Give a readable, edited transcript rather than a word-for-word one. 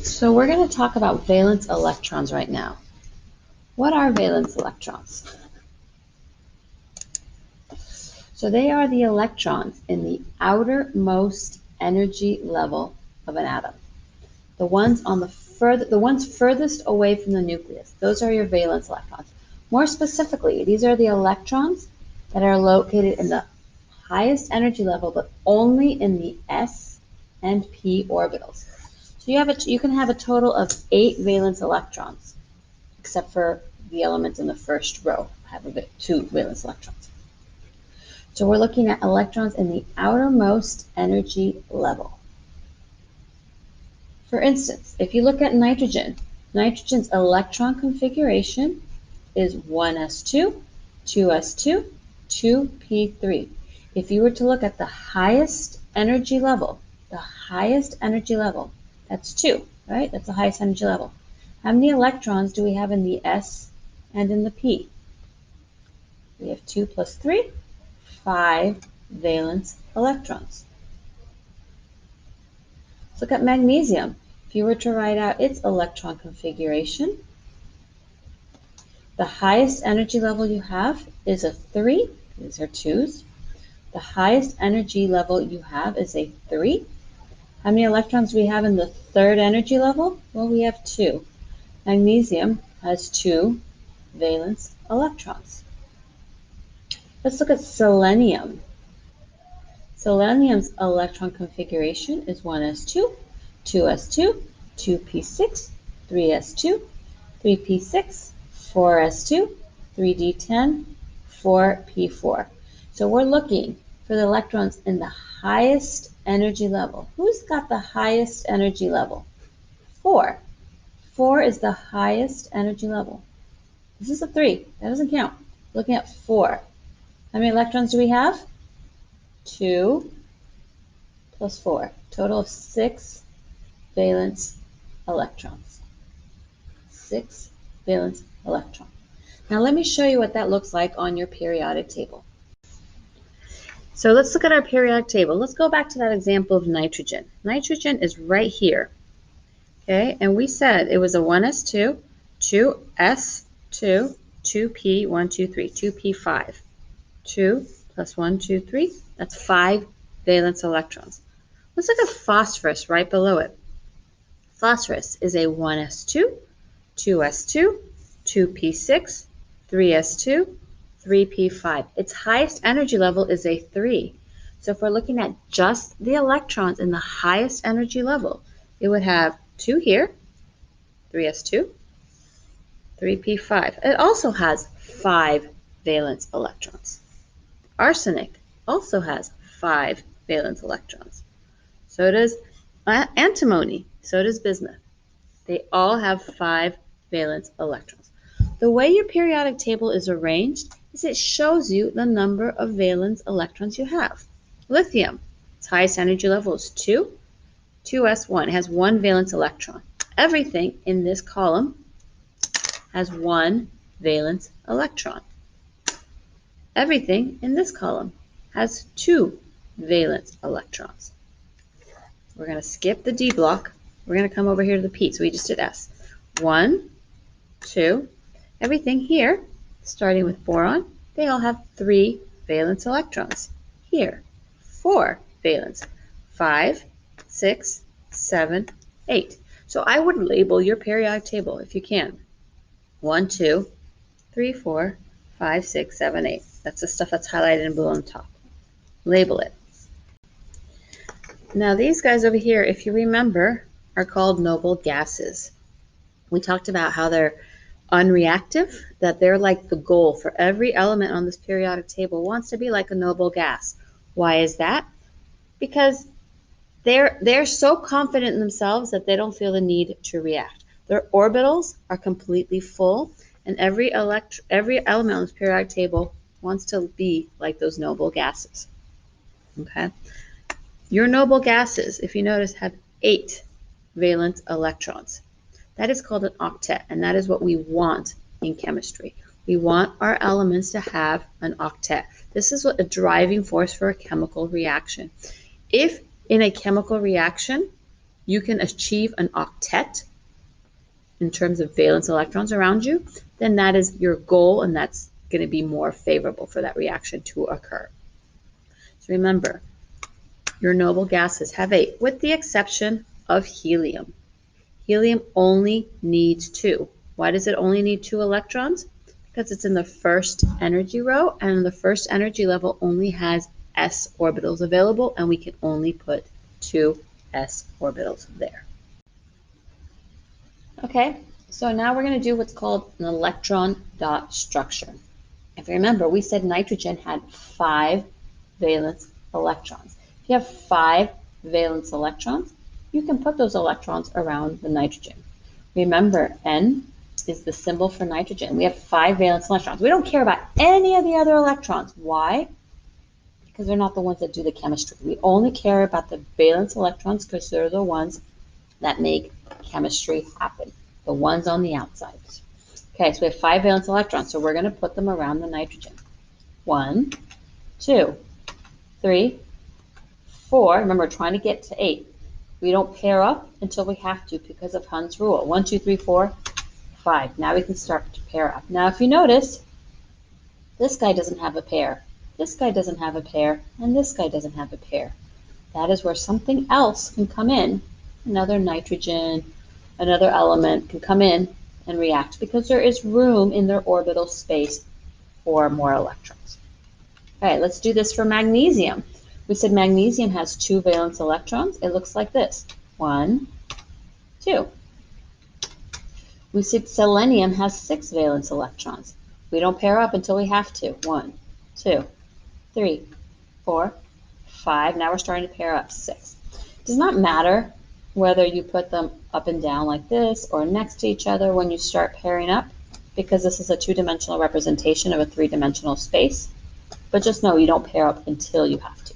So we're going to talk about valence electrons right now. What are valence electrons? So they are the electrons in the outermost energy level of an atom. The ones furthest away from the nucleus. Those are your valence electrons. More specifically, these are the electrons that are located in the highest energy level, but only in the s and p orbitals. So you can have a total of 8 valence electrons, except for the elements in the first row have 2 valence electrons. So we're looking at electrons in the outermost energy level. For instance, if you look at nitrogen, nitrogen's electron configuration is 1s2, 2s2, 2p3. If you were to look at the highest energy level, that's 2, right? That's the highest energy level. How many electrons do we have in the S and in the P? We have 2 plus 3, 5 valence electrons. Let's look at magnesium. If you were to write out its electron configuration, the highest energy level you have is a 3. These are 2s. The highest energy level you have is a 3. How many electrons do we have in the third energy level? Well, we have 2. Magnesium has 2 valence electrons. Let's look at selenium. Selenium's electron configuration is 1s2, 2s2, 2p6, 3s2, 3p6, 4s2, 3d10, 4p4. So we're looking for the electrons in the highest energy level. Who's got the highest energy level? 4. 4 is the highest energy level. This is a 3. That doesn't count. Looking at 4. How many electrons do we have? 2 plus 4. Total of 6 valence electrons. 6 valence electrons. Now let me show you what that looks like on your periodic table. So let's look at our periodic table. Let's go back to that example of nitrogen. Nitrogen is right here. Okay, and we said it was a 1s2, 2s2, 2p, 1, 2, 3, 2p5. 2 plus 1, 2, 3, that's 5 valence electrons. Let's look at phosphorus right below it. Phosphorus is a 1s2, 2s2, 2p6, 3s2, 3p5. Its highest energy level is a 3. So if we're looking at just the electrons in the highest energy level, it would have 2 here, 3s2, 3p5. It also has 5 valence electrons. Arsenic also has 5 valence electrons. So does antimony. So does bismuth. They all have 5 valence electrons. The way your periodic table is arranged is it shows you the number of valence electrons you have. Lithium, its highest energy level is 2. 2s1 has 1 valence electron. Everything in this column has 1 valence electron. Everything in this column has 2 valence electrons. We're going to skip the D block. We're going to come over here to the P. So we just did S. 1, 2. Everything here, starting with boron, they all have 3 valence electrons. Here, 4 valence. 5, 6, 7, 8. So I would label your periodic table if you can. 1, 2, 3, 4, 5, 6, 7, 8. That's the stuff that's highlighted in blue on the top. Label it. Now these guys over here, if you remember, are called noble gases. We talked about how they're unreactive, that they're like the goal for every element on this periodic table wants to be like a noble gas. Why is that? Because they're so confident in themselves that they don't feel the need to react. Their orbitals are completely full, and every element on this periodic table wants to be like those noble gases. Okay? Your noble gases, if you notice, have 8 valence electrons. That is called an octet, and that is what we want in chemistry. We want our elements to have an octet. This is what a driving force for a chemical reaction. If in a chemical reaction, you can achieve an octet in terms of valence electrons around you, then that is your goal, and that's going to be more favorable for that reaction to occur. So remember, your noble gases have 8, with the exception of helium. Helium only needs 2. Why does it only need 2 electrons? Because it's in the first energy row, and the first energy level only has s orbitals available, and we can only put 2 s orbitals there. Okay, so now we're going to do what's called an electron dot structure. If you remember, we said nitrogen had 5 valence electrons. If you have 5 valence electrons, you can put those electrons around the nitrogen. Remember, N is the symbol for nitrogen. We have 5 valence electrons. We don't care about any of the other electrons. Why? Because they're not the ones that do the chemistry. We only care about the valence electrons because they're the ones that make chemistry happen, the ones on the outside. Okay, so we have 5 valence electrons, so we're going to put them around the nitrogen. 1, 2, 3, 4. Remember, we're trying to get to 8. We don't pair up until we have to because of Hund's rule. 1, 2, 3, 4, 5. Now we can start to pair up. Now, if you notice, this guy doesn't have a pair, this guy doesn't have a pair, and this guy doesn't have a pair. That is where something else can come in. Another nitrogen, another element can come in and react because there is room in their orbital space for more electrons. Okay, let's do this for magnesium. We said magnesium has 2 valence electrons. It looks like this. 1, 2. We said selenium has 6 valence electrons. We don't pair up until we have to. 1, 2, 3, 4, 5. Now we're starting to pair up. 6. It does not matter whether you put them up and down like this or next to each other when you start pairing up, because this is a 2-dimensional representation of a 3-dimensional space. But just know you don't pair up until you have to.